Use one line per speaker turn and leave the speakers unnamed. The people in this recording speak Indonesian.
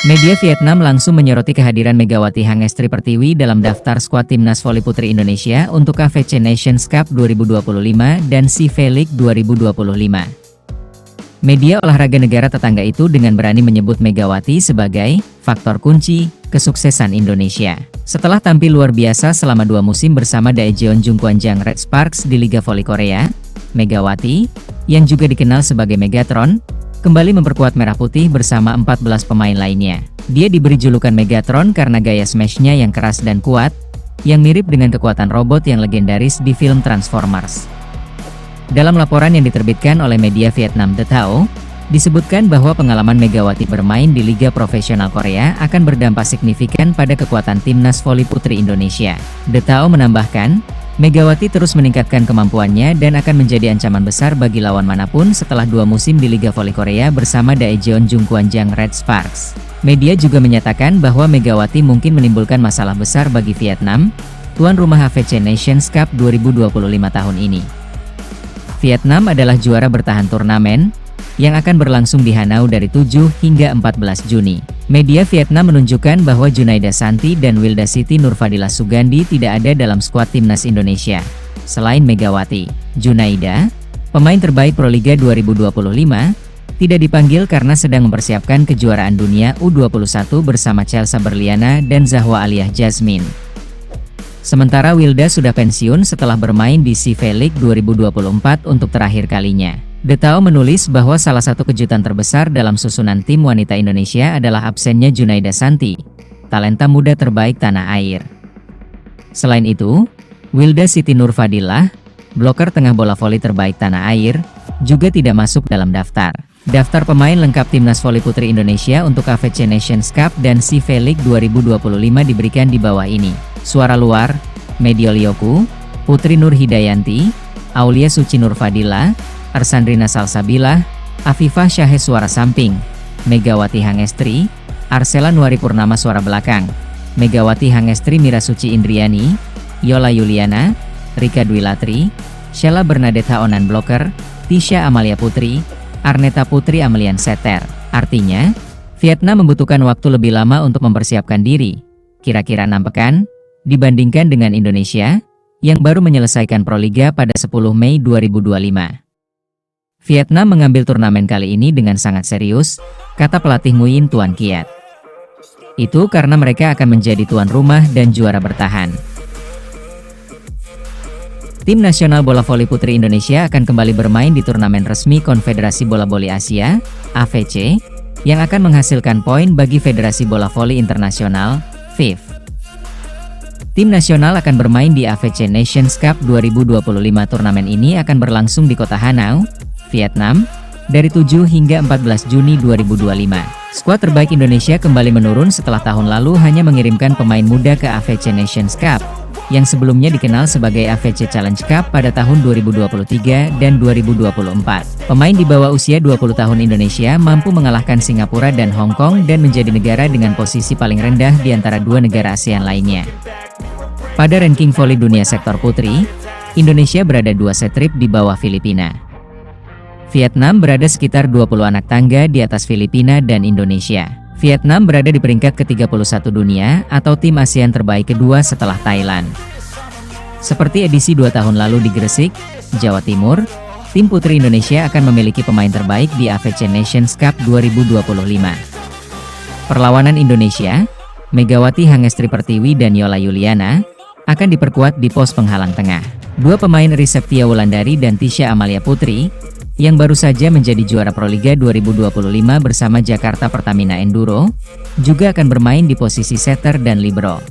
Media Vietnam langsung menyoroti kehadiran Megawati Hangestri Pertiwi dalam daftar skuad Timnas Voli Putri Indonesia untuk AFC Nations Cup 2025 dan CV League 2025. Media olahraga negara tetangga itu dengan berani menyebut Megawati sebagai faktor kunci kesuksesan Indonesia. Setelah tampil luar biasa selama 2 musim bersama Daejeon Jungkwanjang Red Sparks di Liga Voli Korea, Megawati, yang juga dikenal sebagai Megatron, kembali memperkuat Merah Putih bersama 14 pemain lainnya. Dia diberi julukan Megatron karena gaya smash-nya yang keras dan kuat, yang mirip dengan kekuatan robot yang legendaris di film Transformers. Dalam laporan yang diterbitkan oleh media Vietnam The Tao, disebutkan bahwa pengalaman Megawati bermain di Liga Profesional Korea akan berdampak signifikan pada kekuatan Timnas Voli Putri Indonesia. The Tao menambahkan, Megawati terus meningkatkan kemampuannya dan akan menjadi ancaman besar bagi lawan manapun setelah 2 musim di Liga Voli Korea bersama Daejeon Jungkwanjang Red Sparks. Media juga menyatakan bahwa Megawati mungkin menimbulkan masalah besar bagi Vietnam, tuan rumah AFC Nations Cup 2025 tahun ini. Vietnam adalah juara bertahan turnamen, yang akan berlangsung di Hanau dari 7 hingga 14 Juni. Media Vietnam menunjukkan bahwa Junaida Santi dan Wilda Siti Nurfadila Sugandi tidak ada dalam skuad Timnas Indonesia. Selain Megawati, Junaida, pemain terbaik Proliga 2025, tidak dipanggil karena sedang mempersiapkan kejuaraan dunia U21 bersama Chelsea Berliana dan Zahwa Aliyah Jasmine. Sementara Wilda sudah pensiun setelah bermain di CV League 2024 untuk terakhir kalinya. The Tao menulis bahwa salah satu kejutan terbesar dalam susunan tim wanita Indonesia adalah absennya Junaida Santi, talenta muda terbaik tanah air. Selain itu, Wilda Siti Nurfadilah, bloker tengah bola voli terbaik tanah air, juga tidak masuk dalam daftar. Daftar pemain lengkap Timnas Voli Putri Indonesia untuk AFC Nations Cup dan CV League 2025 diberikan di bawah ini. Suara luar, Mediol Yoku, Putri Nur Hidayanti, Aulia Suci Nurfadilah, Arsandrina Salsabila, Afifah Syahes suara samping, Megawati Hangestri, Arsela Nuari Purnama suara belakang, Megawati Hangestri Mirasuci Indriani, Yola Yuliana, Rika Dwilatri, Sheila Bernadette Haonan bloker, Tisha Amalia Putri, Arneta Putri Amelian Seter. Artinya, Vietnam membutuhkan waktu lebih lama untuk mempersiapkan diri, kira-kira 6 pekan, dibandingkan dengan Indonesia, yang baru menyelesaikan Proliga pada 10 Mei 2025. Vietnam mengambil turnamen kali ini dengan sangat serius, kata pelatih Nguyen Tuan Kiat. Itu karena mereka akan menjadi tuan rumah dan juara bertahan. Tim nasional bola voli putri Indonesia akan kembali bermain di turnamen resmi Konfederasi Bola Voli Asia, AVC, yang akan menghasilkan poin bagi Federasi Bola Voli Internasional, FIF. Tim nasional akan bermain di AFC Nations Cup 2025. Turnamen ini akan berlangsung di kota Hanau, Vietnam, dari 7 hingga 14 Juni 2025. Skuad terbaik Indonesia kembali menurun setelah tahun lalu hanya mengirimkan pemain muda ke AFC Nations Cup, yang sebelumnya dikenal sebagai AFC Challenge Cup pada tahun 2023 dan 2024. Pemain di bawah usia 20 tahun Indonesia mampu mengalahkan Singapura dan Hong Kong dan menjadi negara dengan posisi paling rendah di antara 2 negara ASEAN lainnya. Pada ranking voli dunia sektor putri, Indonesia berada 2 set trip di bawah Filipina. Vietnam berada sekitar 20 anak tangga di atas Filipina dan Indonesia. Vietnam berada di peringkat ke-31 dunia atau tim ASEAN terbaik kedua setelah Thailand. Seperti edisi 2 tahun lalu di Gresik, Jawa Timur, tim putri Indonesia akan memiliki pemain terbaik di AFC Nations Cup 2025. Perlawanan Indonesia, Megawati Hangestri Pertiwi dan Yola Yuliana, akan diperkuat di pos penghalang tengah. 2 pemain Riseptia Wulandari dan Tisha Amalia Putri, yang baru saja menjadi juara Proliga 2025 bersama Jakarta Pertamina Enduro, juga akan bermain di posisi setter dan libero.